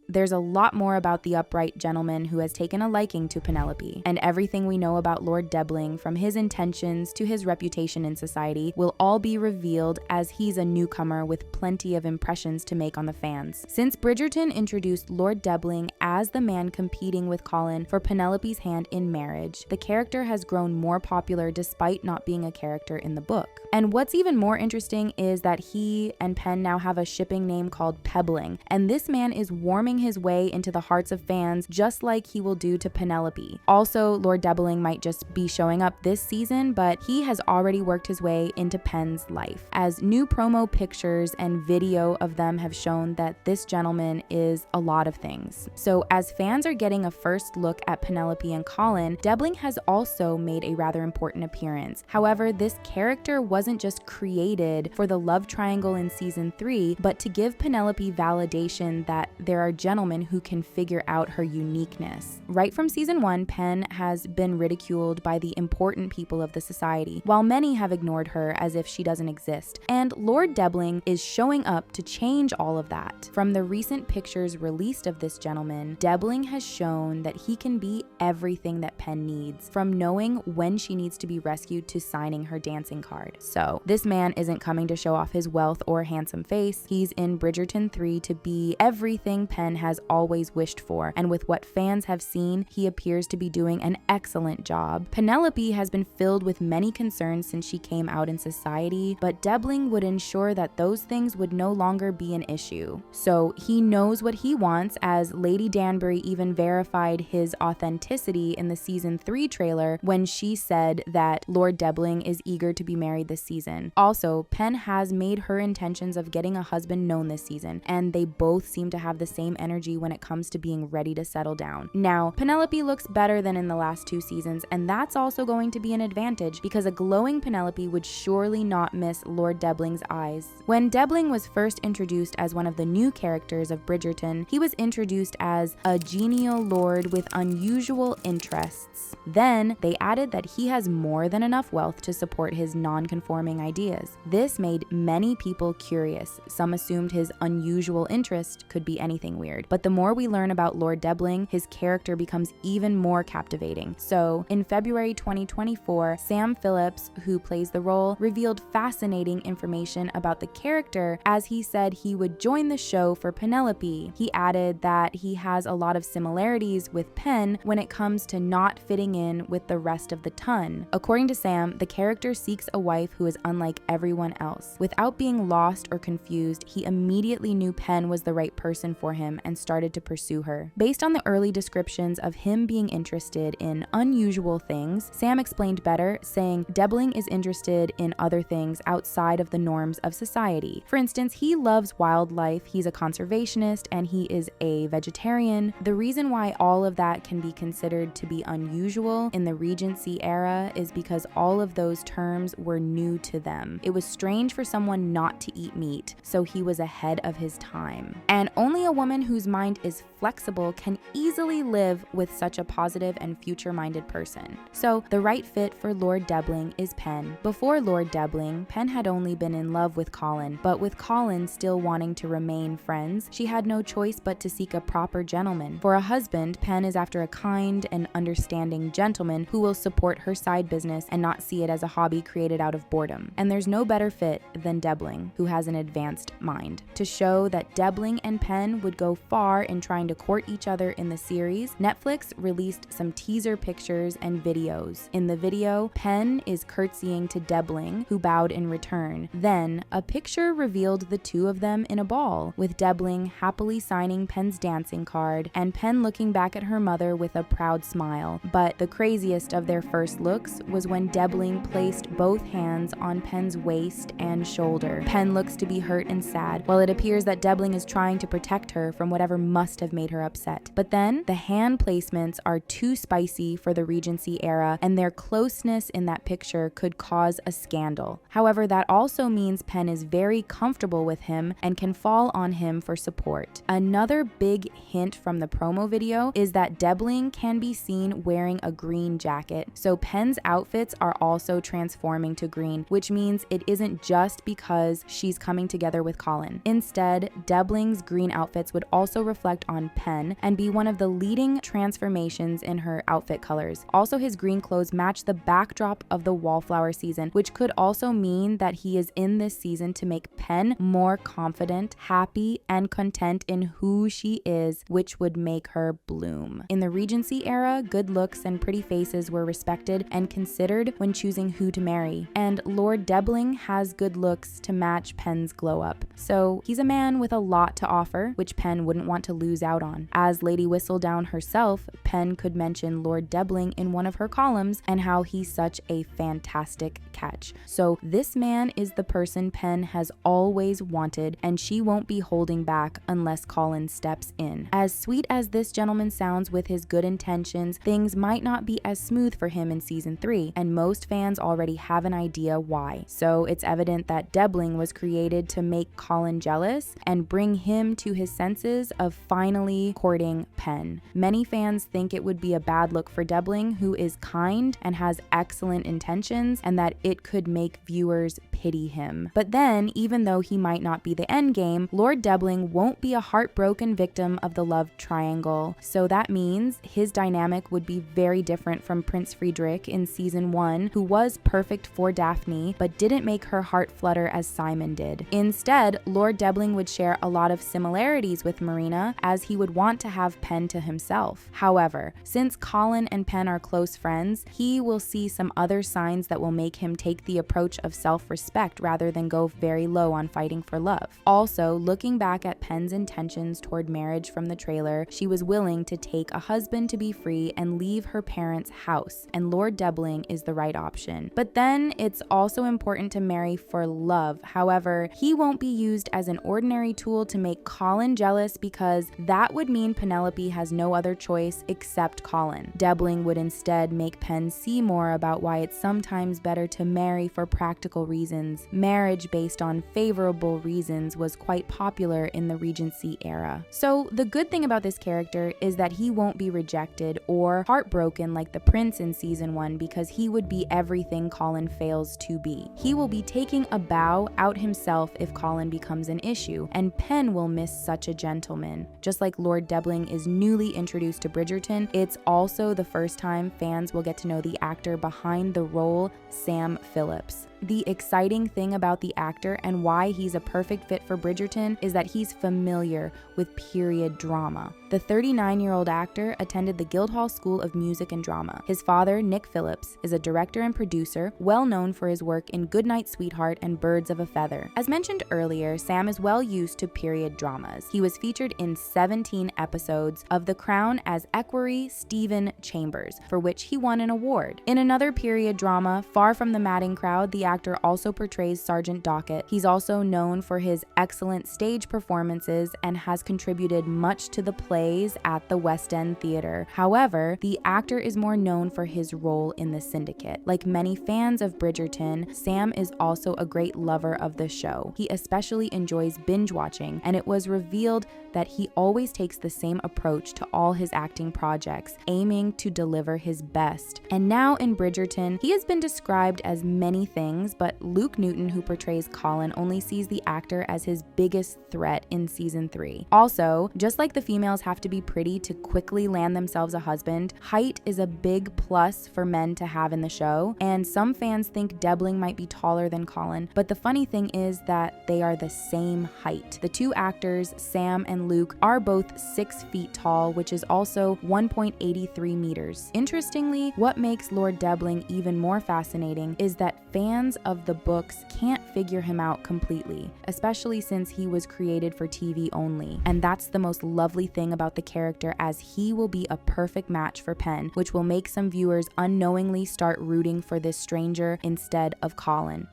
there's a lot more about the upright gentleman who has taken a liking to Penelope, and everything we know about Lord Debling, from his intentions to his reputation in society, will all be revealed as he's a newcomer with plenty of impressions to make on the fans. Since Bridgerton introduced Lord Debling as the man competing with Colin for Penelope's hand in marriage, the character has grown more popular despite not being a character in the book. And what's even more interesting is that he and Pen now have a shipping name called Pebbling, and this man is warming his way into the hearts of fans just like he will do to Penelope. Also, Lord Debling might just be showing up this season, but he has already worked his way into Pen's life, as new promo pictures and video of them have shown that this gentleman is a lot of things. So as fans are getting a first look at Penelope and Colin, Debling has also made a rather important appearance. However, this character wasn't just created for the love triangle in season 3, but to give Penelope validation that there are gentlemen who can figure out her uniqueness. Right from season 1, Pen has been ridiculed by the important people of the society, while many have ignored her as if she doesn't exist. And Lord Debling is showing up to change all of that. From the recent pictures released of this gentleman, Debling has shown that he can be everything that Pen needs, from knowing when she needs to be rescued to signing her dancing card. So this man isn't coming to show off his wealth or handsome face. He's in Bridgerton 3 to be everything Pen has always wished for, and with what fans have seen, he appears to be doing an excellent job. Penelope has been filled with many concerns since she came out in society, but Debling would ensure that those things would no longer be an issue. So he knows what he wants, as Lady Danbury even verified his authenticity in the season 3 trailer when she said that Lord Debling is eager to be married this season. Also, Pen has made her intentions of getting a husband known this season, and they both seem to have the same energy when it comes to being ready to settle down. Now, Penelope looks better than in the last 2 seasons, and that's also going to be an advantage because a glowing Penelope would surely not miss Lord Debling's eyes. When Debling was first introduced as one of the new characters of Bridgerton, he was introduced as a genial lord with unusual interests. Then they added that he has more than enough wealth to support his non-conforming ideas. This made many people curious. Some assumed his unusual interest could be anything weird, but the more we learn about Lord Debling, his character becomes even more captivating. So in February 2024, Sam Phillips, who plays the role, revealed fascinating information about the character, as he said he would join the show for Penelope. He added that he has a lot of similarities with Pen when it comes to not fitting in with the rest of the ton. According to Sam, the character seeks a wife who is unlike everyone else. Without being lost or confused, he immediately knew Pen was the right person for him and started to pursue her. Based on the early descriptions of him being interested in unusual things, Sam explained better, saying Debling is interested in other things outside of the norms of society. For instance, he loves wildlife, he's a conservationist, and he is a vegetarian. The reason why all of that can be considered to be unusual in the Regency era is because all of those terms were new to them. It was strange for someone not to eat meat, so he was ahead of his time. And only a woman whose mind is flexible can easily live with such a positive and future-minded person. So the right fit for Lord Debling is Pen. Before Lord Debling, Pen had only been in love with Colin, but with Colin still wanting to remain friends, she had no choice but to seek a proper gentleman. For a husband, Pen is after a kind and understanding gentleman who will support her side business and not see it as a hobby created out of boredom. And there's no better fit than Debling, who has an advanced mind. To show that Debling and Pen would go far in trying to court each other in the series, Netflix released some teaser pictures and videos. In the video, Pen is curtsying to Debling, who bowed in return. Then, a picture revealed the two of them in a ball, with Debling happily signing Pen's dancing card, and Pen looking back at her mother with a proud smile. But the craziest of their first looks was when Debling placed both hands on Pen's waist and shoulder. Pen looks to be hurt and sad, while it appears that Debling is trying to protect her from whatever must have made her upset. But then, the hand placements are too spicy for the Regency era, and their closeness in that picture could cause a scandal. However, that also means Pen is very comfortable with him and can fall on him for support. Another big hint from the promo video is that Debling can be seen wearing a green jacket, so Pen's outfits are also transforming to green, which means it isn't just because she's coming together with Colin. Instead, Debling's green outfits would also reflect on Pen and be one of the leading transformations in her outfit colors. Also, his green clothes match the backdrop of the Wallflower season, which could also mean that he is in this season to make Pen more confident, happy, and content in who she is, which would make her bloom. In the Regency era, good looks and pretty faces were respected and considered when choosing who to marry, and Lord Debling has good looks to match Pen's glow up. So he's a man with a lot to offer, which Pen wouldn't want to lose out on. As Lady Whistledown herself, Pen could mention Lord Debling in one of her columns and how he's such a fantastic catch. So this man is the person Pen has always wanted, and she won't be holding back unless Colin steps in. As sweet as this gentleman sounds with his good intentions, things might not be as smooth for him in season 3, and most fans already have an idea why. So it's evident that Debling was created to make Colin jealous and bring him to his senses of finally courting Pen. Many fans think it would be a bad look for Debling, who is kind and has excellent intentions, and that it could make viewers pity him. But then, even though he might not be the endgame, Lord Debling won't be a heartbroken victim of the love triangle. So that means his dynamic would be very different from Prince Friedrich in season 1, who was perfect for Daphne, but didn't make her heart flutter as Simon did. Instead, Lord Debling would share a lot of similarities with Marina, as he would want to have Pen to himself. However, since Colin and Pen are close friends, he will see some other signs that will make him take the approach of self-respect rather than go very low on fighting for love. Also, looking back at Pen's intentions toward marriage from the trailer, she was willing to take a husband to be free and leave her parents' house, and Lord Debling is the right option. But then it's also important to marry for love. However, he won't be used as an ordinary tool to make Colin jealous, because that would mean Penelope has no other choice except Colin. Debling would instead make Pen see more about why it's sometimes better to marry for practical reasons. Marriage based on favorable reasons was quite popular in the Regency era. So the good thing about this character is that he won't be rejected or heartbroken like the prince in season 1, because he would be everything Colin fails to be. He will be taking a bow out himself if Colin becomes an issue, and Pen will miss such a gentleman. Just like Lord Debling is newly introduced to Bridgerton, it's also the first time fans will get to know the actor behind the role, Sam Phillips. The exciting thing about the actor and why he's a perfect fit for Bridgerton is that he's familiar with period drama. The 39-year-old actor attended the Guildhall School of Music and Drama. His father, Nick Phillips, is a director and producer, well known for his work in Goodnight Sweetheart and Birds of a Feather. As mentioned earlier, Sam is well used to period dramas. He was featured in 17 episodes of The Crown as Equerry Stephen Chambers, for which he won an award. In another period drama, Far from the Madding Crowd, the actor also portrays Sergeant Dockett. He's also known for his excellent stage performances and has contributed much to the plays at the West End Theatre. However, the actor is more known for his role in The Syndicate. Like many fans of Bridgerton, Sam is also a great lover of the show. He especially enjoys binge watching, and it was revealed that he always takes the same approach to all his acting projects, aiming to deliver his best. And now in Bridgerton, he has been described as many things, but Luke Newton, who portrays Colin, only sees the actor as his biggest threat in season 3. Also, just like the females have to be pretty to quickly land themselves a husband, height is a big plus for men to have in the show, and some fans think Debling might be taller than Colin, but the funny thing is that they are the same height. The two actors, Sam and Luke, are both 6 feet tall, which is also 1.83 meters. Interestingly, what makes Lord Debling even more fascinating is that fans of the books can't figure him out completely, especially since he was created for TV only. And that's the most lovely thing about the character, as he will be a perfect match for Pen, which will make some viewers unknowingly start rooting for this stranger instead of Colin.